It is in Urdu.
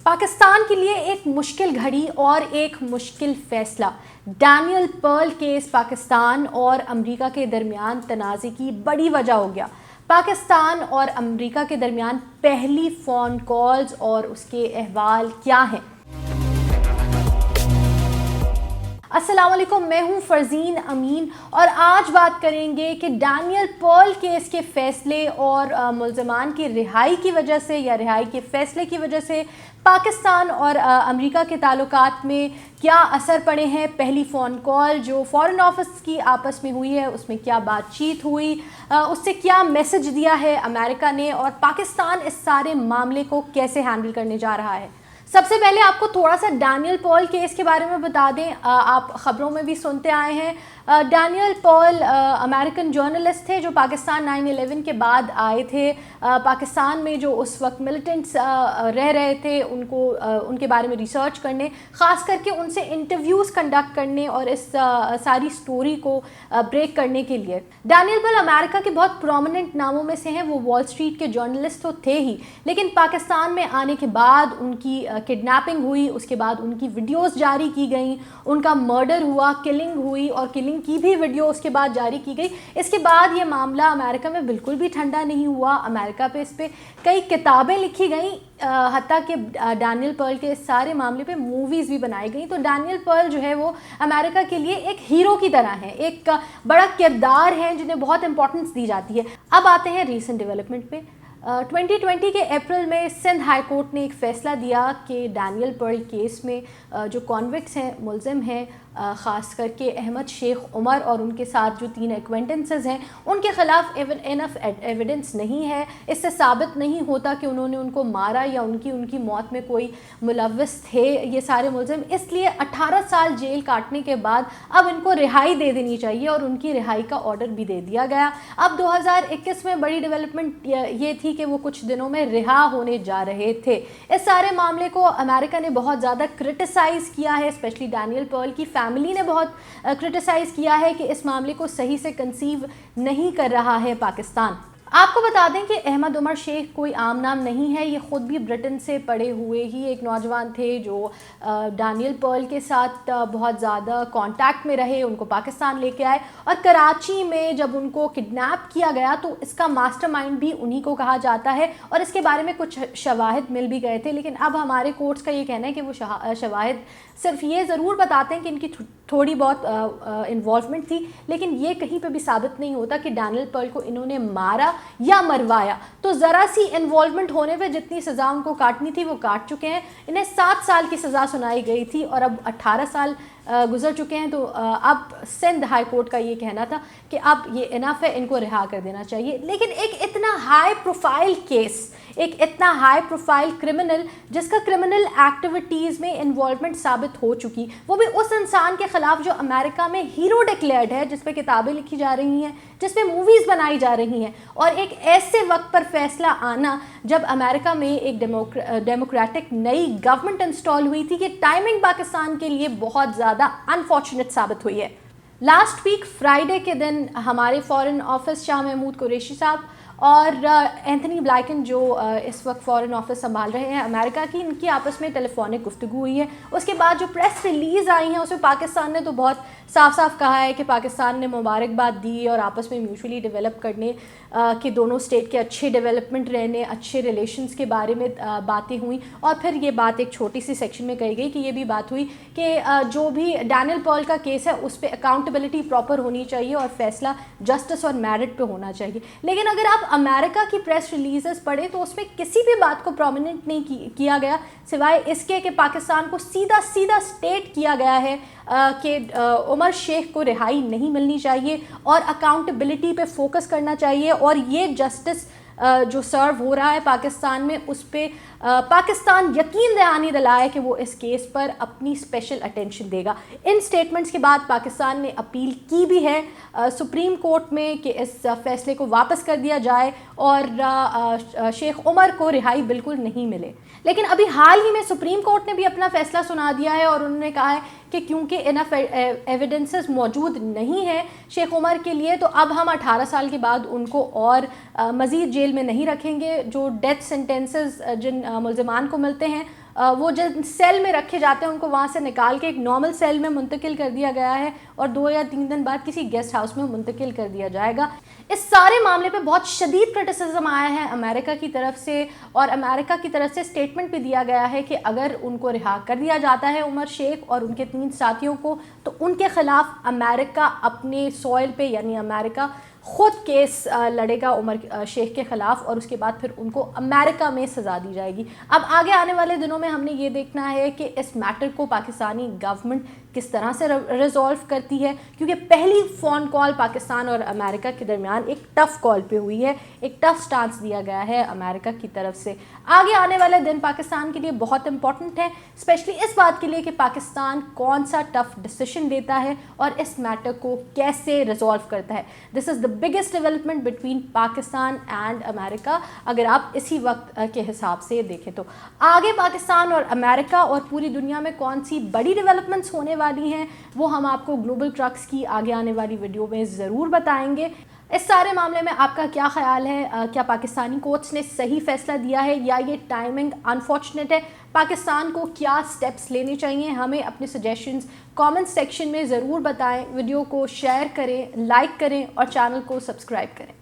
پاکستان کے لیے ایک مشکل گھڑی اور ایک مشکل فیصلہ۔ ڈینیل پرل کیس پاکستان اور امریکہ کے درمیان تنازع کی بڑی وجہ ہو گیا۔ پاکستان اور امریکہ کے درمیان پہلی فون کالز اور اس کے احوال کیا ہیں؟ السلام علیکم، میں ہوں فرزین امین اور آج بات کریں گے کہ ڈینیل پرل کیس کے فیصلے اور ملزمان کی رہائی کی وجہ سے یا رہائی کے فیصلے کی وجہ سے پاکستان اور امریکہ کے تعلقات میں کیا اثر پڑے ہیں۔ پہلی فون کال جو فارن آفس کی آپس میں ہوئی ہے، اس میں کیا بات چیت ہوئی، اس سے کیا میسج دیا ہے امریکہ نے، اور پاکستان اس سارے معاملے کو کیسے ہینڈل کرنے جا رہا ہے۔ سب سے پہلے آپ کو تھوڑا سا ڈینیل پرل کیس کے بارے میں بتا دیں۔ آپ خبروں میں بھی سنتے آئے ہیں، ڈینیل پرل امریکن جرنلسٹ تھے جو پاکستان 9/11 کے بعد آئے تھے۔ پاکستان میں جو اس وقت ملیٹنٹس رہ رہے تھے ان کے بارے میں ریسرچ کرنے، خاص کر کے ان سے انٹرویوز کنڈکٹ کرنے اور اس ساری سٹوری کو بریک کرنے کے لیے۔ ڈینیل پرل امریکہ کے بہت پرومیننٹ ناموں میں سے ہیں۔ وہ وال اسٹریٹ کے جرنلسٹ تو تھے ہی، لیکن پاکستان میں آنے کے بعد ان کی کڈنیپنگ ہوئی، اس کے بعد ان کی ویڈیوز جاری کی گئیں، ان کا مرڈر ہوا، کلنگ ہوئی اور کلنگ کی بھی ویڈیو اس کے بعد جاری کی گئی۔ اس کے بعد یہ معاملہ امریکہ میں بالکل بھی ٹھنڈا نہیں ہوا۔ امریکہ پہ اس پہ کئی کتابیں لکھی گئیں، حتیٰ کہ ڈینیل پرل کے اس سارے معاملے پہ موویز بھی بنائی گئیں۔ تو ڈینیل پرل جو ہے وہ امریکہ کے لیے ایک ہیرو کی طرح ہے، ایک بڑا کردار ہے جنہیں بہت امپورٹنس دی جاتی ہے۔ اب آتے ہیں ریسنٹ ڈیولپمنٹ پہ۔ 2020 کے اپریل میں سندھ ہائی کورٹ نے ایک فیصلہ دیا کہ ڈینیل پرل کیس میں جو کانوکٹس ہیں، ملزم ہیں، خاص کر کے احمد شیخ عمر اور ان کے ساتھ جو 3 ایکوینٹنسز ہیں، ان کے خلاف انف ایویڈنس نہیں ہے۔ اس سے ثابت نہیں ہوتا کہ انہوں نے ان کو مارا یا ان کی موت میں کوئی ملوث تھے یہ سارے ملزم۔ اس لیے 18 سال جیل کاٹنے کے بعد اب ان کو رہائی دے دینی چاہیے اور ان کی رہائی کا آرڈر بھی دے دیا گیا۔ اب 2021 میں بڑی ڈیولپمنٹ یہ تھی کہ وہ کچھ دنوں میں رہا ہونے جا رہے تھے۔ اس سارے معاملے کو امریکہ نے بہت زیادہ کرٹیسائز کیا ہے، اسپیشلی ڈینیل پرل کی فیملی نے بہت کرٹیسائز کیا ہے کہ اس معاملے کو صحیح سے کنسیو نہیں کر رہا ہے پاکستان۔ آپ کو بتا دیں کہ احمد عمر شیخ کوئی عام نام نہیں ہے، یہ خود بھی برٹن سے پڑے ہوئے ہی ایک نوجوان تھے جو ڈینیل پرل کے ساتھ بہت زیادہ کانٹیکٹ میں رہے، ان کو پاکستان لے کے آئے اور کراچی میں جب ان کو کڈنیپ کیا گیا تو اس کا ماسٹر مائنڈ بھی انہی کو کہا جاتا ہے اور اس کے بارے میں کچھ شواہد مل بھی گئے تھے۔ لیکن اب ہمارے کورٹس کا یہ کہنا ہے کہ وہ شواہد صرف یہ ضرور بتاتے ہیں کہ ان کی تھوڑی بہت انوالومنٹ تھی، لیکن یہ کہیں پہ بھی ثابت نہیں ہوتا کہ ڈینیل پرل کو انہوں نے مارا یا مروایا۔ تو ذرا سی انوالومنٹ ہونے پہ جتنی سزا ان کو کاٹنی تھی وہ کاٹ چکے ہیں۔ انہیں 7 سال کی سزا سنائی گئی تھی اور اب 18 سال گزر چکے ہیں۔ تو اب سندھ ہائی کورٹ کا یہ کہنا تھا کہ اب یہ انف ہے، ان کو رہا کر دینا چاہیے۔ لیکن ایک اتنا ہائی پروفائل کیس، ایک اتنا ہائی پروفائل کرمنل جس کا کرمنل ایکٹیویٹیز میں انوالومنٹ ثابت ہو چکی، وہ بھی اس انسان کے خلاف جو امریکہ میں ہیرو ڈکلیئرڈ ہے، جس پہ کتابیں لکھی جا رہی ہیں، جس پہ موویز بنائی جا رہی ہیں، اور ایک ایسے وقت پر فیصلہ آنا جب امریکہ میں ایک ڈیموکریٹک نئی گورنمنٹ انسٹال ہوئی تھی، یہ ٹائمنگ پاکستان کے لیے بہت زیادہ انفارچونیٹ ثابت ہوئی ہے۔ لاسٹ ویک فرائیڈے کے دن ہمارے فارن آفس شاہ محمود قریشی صاحب اور اینتھنی بلائکن جو اس وقت فارن آفس سنبھال رہے ہیں امریکہ کی، ان کی آپس میں ٹیلیفونک گفتگو ہوئی ہے۔ اس کے بعد جو پریس ریلیز آئی ہیں اس میں پاکستان نے تو بہت صاف صاف کہا ہے کہ پاکستان نے مبارکباد دی اور آپس میں میوچولی ڈیولپ کرنے کہ دونوں اسٹیٹ کے اچھے ڈیولپمنٹ رہنے، اچھے ریلیشنز کے بارے میں باتیں ہوئیں۔ اور پھر یہ بات ایک چھوٹی سی سیکشن میں کہی گئی کہ یہ بھی بات ہوئی کہ جو بھی ڈینیل پرل کا کیس ہے اس پہ اکاؤنٹیبلٹی پراپر ہونی چاہیے اور فیصلہ جسٹس اور میرٹ پہ ہونا چاہیے۔ لیکن اگر آپ امریکہ کی پریس ریلیزز پڑھیں تو اس میں کسی بھی بات کو پرومیننٹ نہیں کیا گیا سوائے اس کے کہ پاکستان کو سیدھا سٹیٹ کیا گیا ہے کہ عمر شیخ کو رہائی نہیں ملنی چاہیے اور اکاؤنٹیبلٹی پہ فوکس کرنا چاہیے، اور یہ جسٹس جو سرو ہو رہا ہے پاکستان میں اس پہ پاکستان یقین دہانی دلائے کہ وہ اس کیس پر اپنی اسپیشل اٹینشن دے گا۔ ان سٹیٹمنٹس کے بعد پاکستان نے اپیل کی بھی ہے سپریم کورٹ میں کہ اس فیصلے کو واپس کر دیا جائے اور شیخ عمر کو رہائی بالکل نہیں ملے۔ لیکن ابھی حال ہی میں سپریم کورٹ نے بھی اپنا فیصلہ سنا دیا ہے اور انہوں نے کہا ہے کہ کیونکہ انف ایویڈنسز موجود نہیں ہے شیخ عمر کے لیے، تو اب ہم 18 سال کے بعد ان کو اور مزید جیل میں نہیں رکھیں گے۔ جو ڈیتھ سینٹینسز جن ملزمان کو ملتے ہیں وہ جب سیل میں رکھے جاتے ہیں ان کو وہاں سے نکال کے ایک نارمل سیل میں منتقل کر دیا گیا ہے اور 2 یا 3 دن بعد کسی گیسٹ ہاؤس میں منتقل کر دیا جائے گا. اس سارے معاملے پہ بہت شدید کرٹیسزم آیا ہے امریکہ کی طرف سے, اور امریکہ کی طرف سے اسٹیٹمنٹ بھی دیا گیا ہے کہ اگر ان کو رہا کر دیا جاتا ہے عمر شیخ اور ان کے 3 ساتھیوں کو, تو ان کے خلاف امریکہ اپنے سوئل پہ, یعنی امریکہ خود کیس لڑے گا عمر شیخ کے خلاف, اور اس کے بعد پھر ان کو امریکہ میں سزا دی جائے گی. اب آگے آنے والے دنوں میں ہم نے یہ دیکھنا ہے کہ اس میٹر کو پاکستانی گورنمنٹ کس طرح سے ریزولو کرتی ہے, کیونکہ پہلی فون کال پاکستان اور امریکہ کے درمیان ایک ٹف کال پہ ہوئی ہے, ایک ٹف سٹانس دیا گیا ہے امریکہ کی طرف سے. آگے آنے والے دن پاکستان کے لیے بہت امپورٹنٹ ہے, اسپیشلی اس بات کے لیے کہ پاکستان کون سا ٹف ڈیسیشن لیتا ہے اور اس میٹر کو کیسے ریزولو کرتا ہے. This is the biggest development between Pakistan and America, اگر آپ اسی وقت کے حساب سے دیکھیں تو. آگے پاکستان اور امریکہ اور پوری دنیا میں کون سی بڑی ڈیولپمنٹس ہونے والی ہیں وہ ہم آپ کو گلوبل ٹرکس کی آگے آنے والی ویڈیو میں ضرور بتائیں گے. اس سارے معاملے میں آپ کا کیا خیال ہے؟ کیا پاکستانی کورٹس نے صحیح فیصلہ دیا ہے یا یہ ٹائمنگ انفارچونیٹ ہے؟ پاکستان کو کیا سٹیپس لینے چاہیے؟ ہمیں اپنے سجیشنز کامنٹ سیکشن میں ضرور بتائیں. ویڈیو کو شیئر کریں, لائک کریں اور چینل کو سبسکرائب کریں.